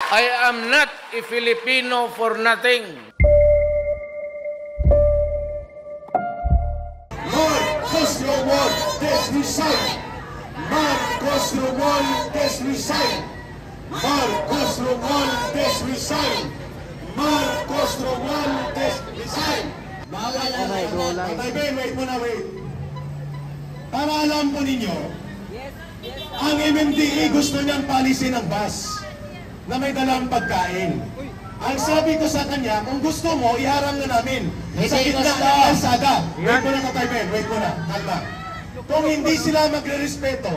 I am not a Filipino for nothing. Marcos Romualdez resign. Marcos Romualdez resign. Marcos Romualdez resign. Marcos Romualdez resign. Bawal ang wait muna, wait. Para alam po ninyo, ang MMDA gusto niyang palisin ang bus na may dalang pagkain. Ang sabi ko sa kanya, kung gusto mo, iharang na namin sa gitna ng kalsada. Wait mo na, Katayben, wait mo na, kalma. Kung hindi sila magre-respeto,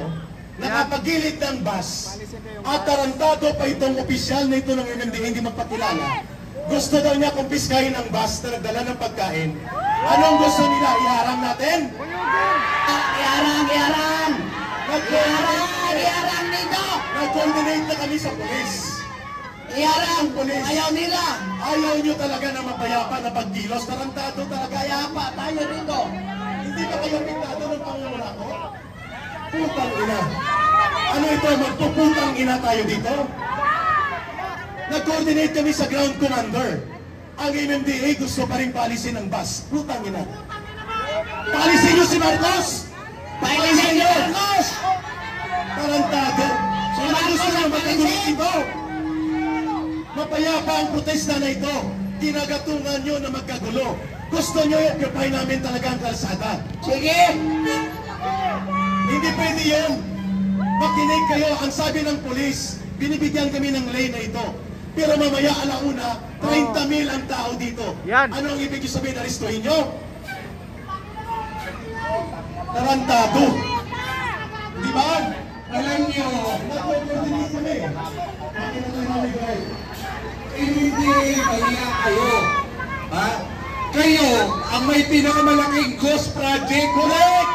nakapagilid ng bus, at tarantado pa itong opisyal na ito ng MMDA hindi magpakilala, gusto daw niya kumpiskahin ang bus na nagdala ng pagkain. Anong gusto nila? Iharang natin? Iharang! Iharang nito! Nag-coordinate na kami sa polis. Iharang! Polis. Ayaw nila! Ayaw nyo talaga na mapayapa na pagkilos. Tarantado talaga. Kayapa tayo dito! Hindi ba kayo pintado ng pangunguna ko? Putang ina. Ano ito? Magpuputang ina tayo dito? Nag-coordinate kami sa ground commander. Ang MMDA gusto pa rin palisin ang bus. Putang ina. Palisin nyo si Marcos! Pailisin niyo! Marcos! Tarantado. Si Ano gusto nyo Marcos magkagulit ito? Mapayapa ang protesta na ito. Kinagatungan nyo na magkagulo. Gusto nyo i-occupy namin talaga ang kalsada. Sige! Hindi pwede yun. Makinig kayo. Ang sabi ng pulis, binibigyan kami ng lane na ito. Pero mamaya alauna, 30,000 ang tao dito. Yan. Ano ang ibig sabihin? Aristuhin nyo? Tarantado. Di ba? Alam nyo, Nag-coordinate kami. hindi kaya kayo. Ha? Kayo ang may pinakamalaking ghost project. Correct!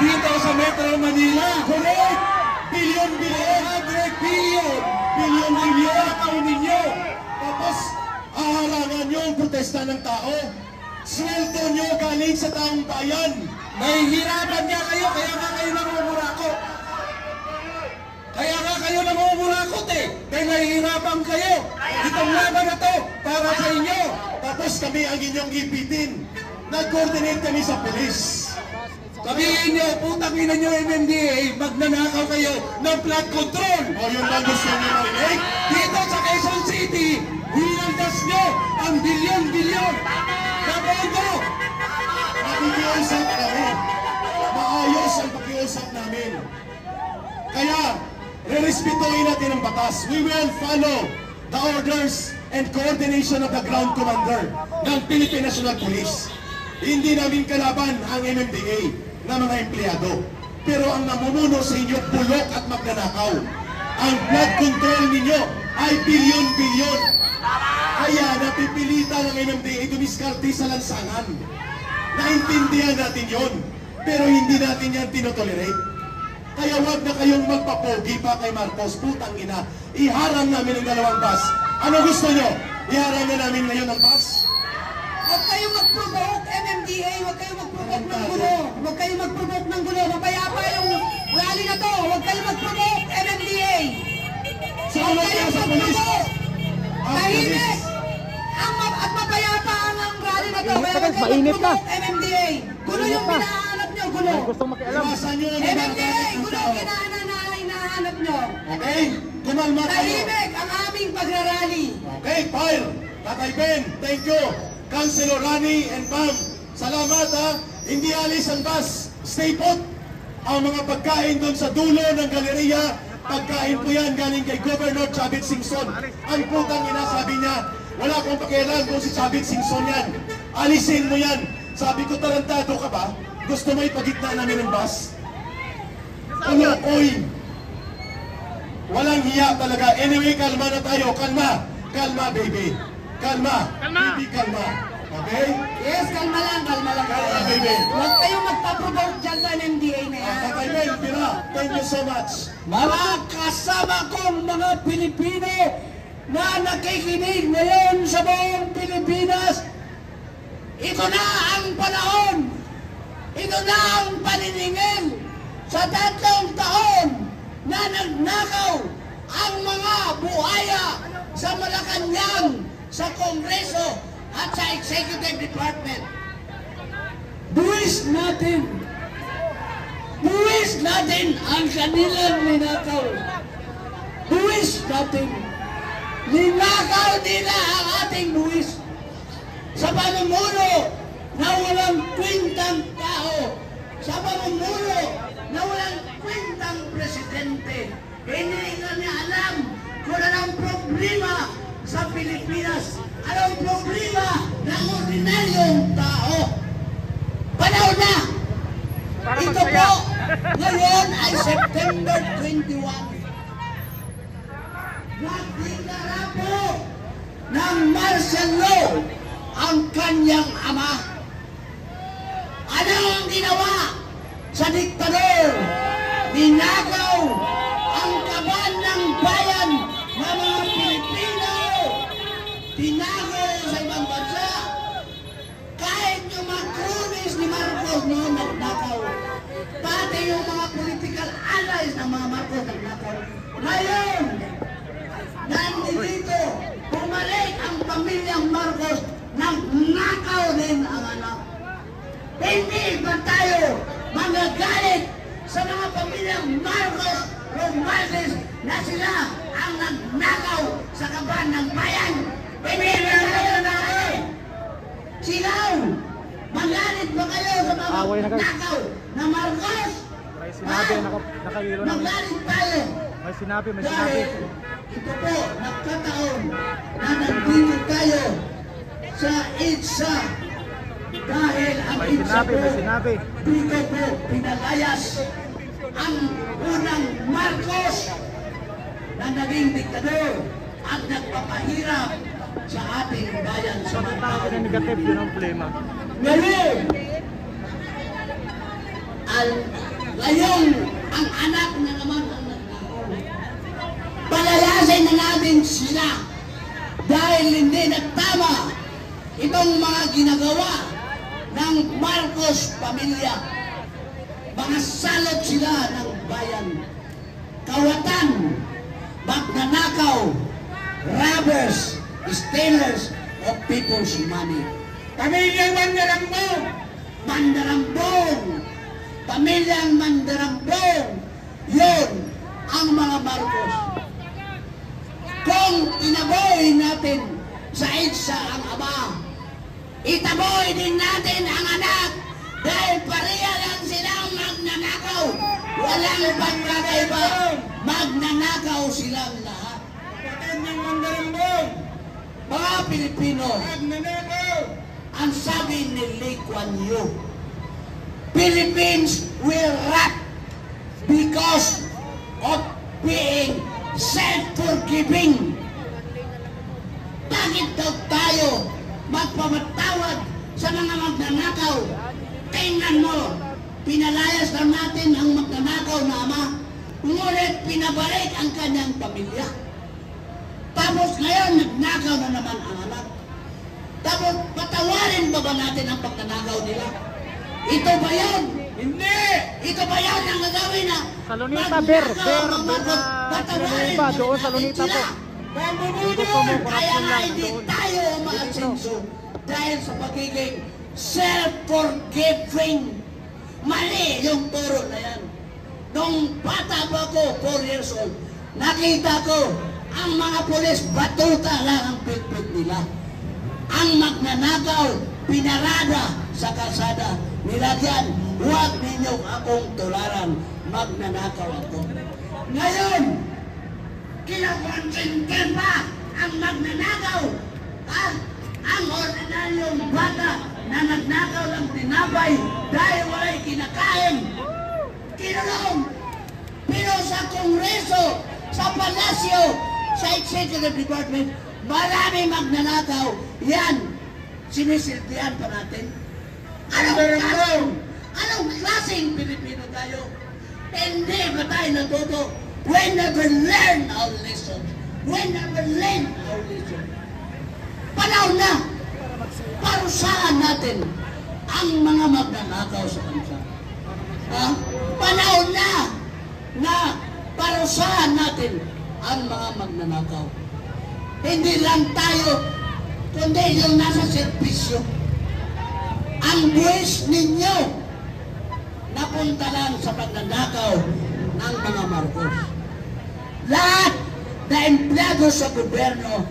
Dito sa Metro Manila. Correct! Billion! 100 billion. Billion tao ninyo. Tapos, aharangan nyo ang protesta ng tao. Sweldo nyo galing sa taong bayan. Nahihirapan niya kayo, kaya nga kayo nangungurakot. Kaya nga kayo nangungurakot eh. Kaya nahihirapan kayo. Itong laban na to, para sa inyo. Tapos kami ang inyong ipitin. Nag-coordinate kami sa polis. Sabihin nyo, putang ina nyo MMDA, magnanakaw kayo ng flood control. O yun lang gusto nyo marinig? Dito sa Quezon City, hinaldas nyo ang bilyon-bilyon na bondo. Makikiusap kami. Maayos ang pakiusap namin. Kaya, re-respetuhin natin ang batas. We will follow the orders and coordination of the ground commander ng Philippine National Police. Hindi namin kalaban ang MMDA na mga empleyado. Pero ang namumuno sa inyo, bulok at magnanakaw. Ang flood control ninyo ay bilyon-bilyon. Kaya napipilitan ng MMDA dumiskarte sa lansangan. Naintindihan natin yon, pero hindi natin yan tinotolerate. Kaya wag na kayong magpapogi pa kay Marcos. Putang ina, iharang namin ang dalawang bus. Ano gusto nyo? Iharang na namin ngayon ang bus? Huwag kayong mag-provoke, MMDA! Huwag kayong mag-provoke ng gulo! Huwag kayong mag-provoke ng gulo! Mapayapa yung rally na to! Huwag kayong mag-provoke, MMDA! Huwag kayong mag-provoke! Tahimik! At mapayapa ang rally na to! Kaya huwag kayong mag-provoke, MMDA! Gulo yung hinahanap nyo! Gulo! Gustong makialam. Iwasan nyo ang MMDA! Gulo yung hinahanap nyo! Okay? Kumalma tayo. Tahimik ang aming pagrarally! Okay, fire! Tatay Ben, thank you. Councilor Rani and Pam, salamat ha. Hindi alis ang bus. Stay put. Ang mga pagkain doon sa dulo ng galeriya, pagkain po yan galing kay Governor Chavit Singson. Ang putang ina, sabi niya, wala akong pakialam kung si Chavit Singson yan. Alisin mo yan. Sabi ko, tarantado ka ba? Gusto mo ipagitna namin ng bus? Ulokoy. Walang hiya talaga. Anyway, kalma na tayo. Kalma. Kalma, baby. Kalma. Baby, kalma. Okay? Yes, kalma lang. Kalma, baby. Huwag kayong magpa-provoke dyan sa NMDA na yan. Tatay Ben, Pira, thank you so much. Mga kasama kong mga Pilipino na nakikinig ngayon sa buong Pilipinas, ito na ang panahon, ito na ang paniningil sa 3 taon na nagnakaw ang mga buhaya sa Malacanang, sa Kongreso at sa Executive Department. Buwis natin ang kanilang ninakaw. Buwis natin. Ninakaw nila ang ating buwis sa pamumuno na walang kwentang tao, sa pamumuno na walang kwentang presidente. Hindi ka niya alam kung anong problema sa Pilipinas, anong problema ng ordinaryong tao. Panahon na! Ito po, ngayon ay September 21. Nagdeklara po ng martial law ang kanyang ama. Ano ang ginawa sa diktador? Ninakaw ang kaban ng bayan ng mga Pilipino. Tinago sa ibang bansa. Kahit yung mga cronies ni Marcos noon nagnakaw. Pati yung mga political allies ng mga Marcos nagnakaw. Ngayon, nandito, bumalik ang pamilyang Marcos nang nakaw din ang anak. Hindi ba tayo magagalit sa mga pamilyang Marcos Romualdez na sila ang nagnakaw sa kaban ng bayan? Hindi ba tayo nagalit? Sigaw! Magalit ba kayo sa mga nagnakaw na Marcos? May sinabi, nakahilo na. Magalit tayo! May sinabi. Dahil ito po, nagkataon na nandito tayo sa EDSA dahil ang EDSA po dito po pinalayas ang unang Marcos na naging diktador at nagpapahirap sa ating bayan sa mga tao. Negative, yun ang problema. Ngayon, ang anak na naman ang nagnakaw. Palayasin na natin sila dahil hindi nagtama itong mga ginagawa ng Marcos pamilya. Mga salot sila ng bayan. Kawatan, magnanakaw, robbers, stealers of people's money. Pamilyang Mandarambong, pamilyang Mandarambong, yun ang mga Marcos. Kung tinaboy natin sa EDSA ang ama, itaboy din natin ang anak dahil pareha lang silang magnanakaw. Walang pagkakaiba, magnanakaw silang lahat. Kapatid ng Mandarambong, Mga Pilipino, magnanakaw. ang sabi ni Lee Kuan Yew, Philippines will rot because of being self-forgiving. Bakit daw tayo magpamatawad sa mga magnanakaw? Tingnan mo, pinalayas lang natin ang magnanakaw na ama, ngunit pinabalik ang kanyang pamilya. Tapos ngayon, nagnakaw na naman ang anak. Tapos patawarin ba natin ang pagnanakaw nila? Ito ba yan? Hindi! Ito ba yan ang gagawin na? Sa Lunita, Ber patawarin iba, doon ba sa natin Lunita sila? po. Gusto mo, Kaya corruption nga lang hindi doon. tayo umasenso dahil sa pagiging self-forgiving. Mali yung turo na yan. Nung bata pa ko, 4 years old, nakita ko ang mga pulis, batuta lang ang pitpit nila. Ang magnanakaw, pinarada sa kalsada. Nilagyan, huwag ninyong akong tularan, magnanakaw ako. Ngayon, kinakonsintin pa ang magnanakaw. Ha? Ang ordinaryong bata na nagnakaw ng tinapay dahil wala'y kinakain. Kinulong. Pero sa Kongreso, sa Palasyo, sa Executive Department, marami magnanakaw. Yan, sinisilbihan pa natin. Anong klaseng Pilipino tayo? Hindi ba tayo natuto? We never learn our lesson. We never learn our lesson. Panahon na, parusahan natin ang mga magnanakaw sa bansa. Ha? Panahon na parusahan natin ang mga magnanakaw. Hindi lang tayo, kundi yung nasa serbisyo. Ang buwis ninyo napunta lang sa pagnanakaw ng mga Marcos. Lahat na empleyado sa gobyerno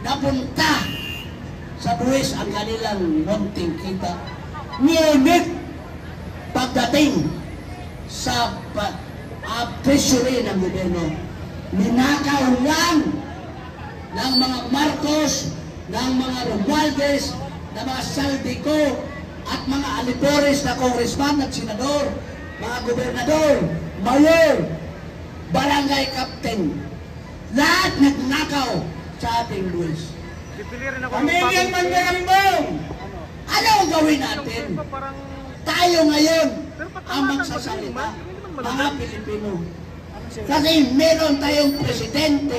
napunta sa buwis ang kanilang munting kita. Ngunit pagdating sa treasury ng gobyerno, ninakaw lang ng mga Marcos, ng mga Romualdez, ng mga Saldico, at mga alipores na congressman at senador, mga gobernador, mayor, barangay captain. Lahat nagnakaw sa ating buwis. Pipilirin ako Pamilyang Mandarambong! Ano ang gawin natin? Parang Tayo ngayon ang magsasalita, mga Pilipino. Kasi meron tayong presidente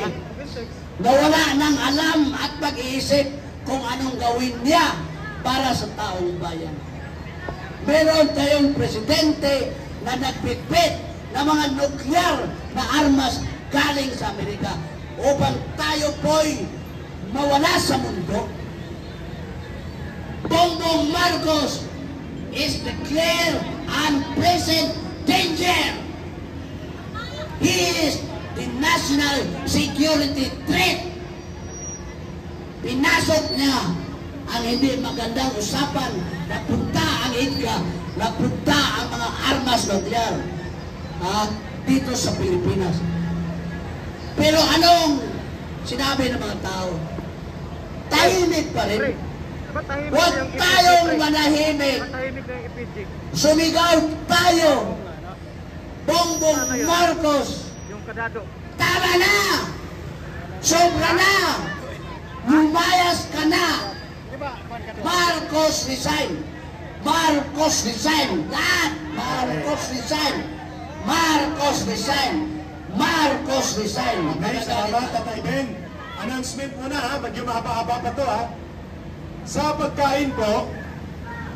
na wala nang alam at pag-iisip kung anong gawin niya para sa taong bayan. Meron tayong presidente na nagbitbit ng mga nuklear na armas galing sa Amerika upang tayo po'y mawala sa mundo. Bongbong Marcos is declared and present danger. He is the national security threat. Pinasok niya ang hindi magandang usapan, napunta ang IDCA, napunta ang mga armas nuklear dito sa Pilipinas. Pero anong sinabi ng mga tao? Tahimik pa rin. Huwag tayong manahimik. Matahimik na yung EPG. Sumigaw tayo. Bongbong Marcos, Yung kadado. tama na! Sobra na! Lumayas ka na! Marcos resign! Marcos resign! Lahat! Marcos resign! Marcos resign! Marcos resign! Okay, salamat, Tatay Ben. Announcement muna ha, medyo mahaba-haba pa to ha. Sa pagkain po,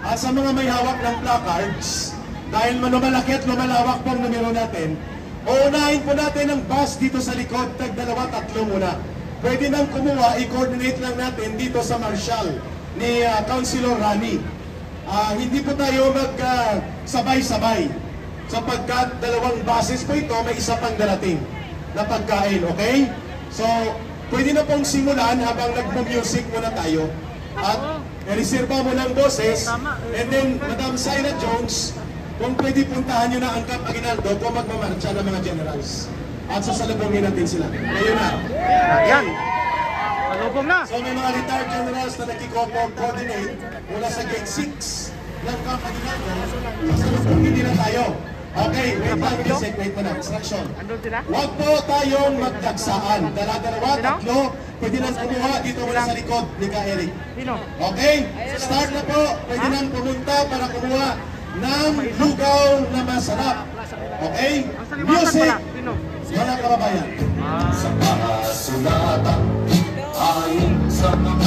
at sa mga may hawak ng placards, dahil lumalaki at lumalawak po ang numero natin, uunahin po natin ang bus dito sa likod, tag-2, 3 muna. Pwede nang kumuha, i-coordinate lang natin dito sa Marshall ni Councilor Rani. Hindi po tayo mag-sabay-sabay sapagkat 2 buses po ito, may isa pang darating na pagkain, okay? So, pwede na pong simulan habang nagpo-music muna tayo. At reserva mo ng boses, and then Madam Syra Jones, kung pwede puntahan nyo na ang Camp Aguinaldo kung magmamarcha ng mga generals. At sasalubungin natin sila. Ngayon na. Ayan. Salubong na. So may mga retired generals na nakiko-coordinate mula sa Gate 6 ng Camp Aguinaldo. Sasalubungin nila tayo. Okay, wait lang, Bisek, wait mo na. Instruction. Andun sila? Huwag po tayong magdagsaan. Dala-dalawa, tatlo, pwede nang kumuha dito mula sa likod ni Ka Eric. Sino? Okay? Start na po. Pwede nang pumunta para kumuha ng lugaw na masarap. Okay? Ang sa liwasan Music, pala. Sino? mga kababayan. Sa kasulatan, ayon sa mga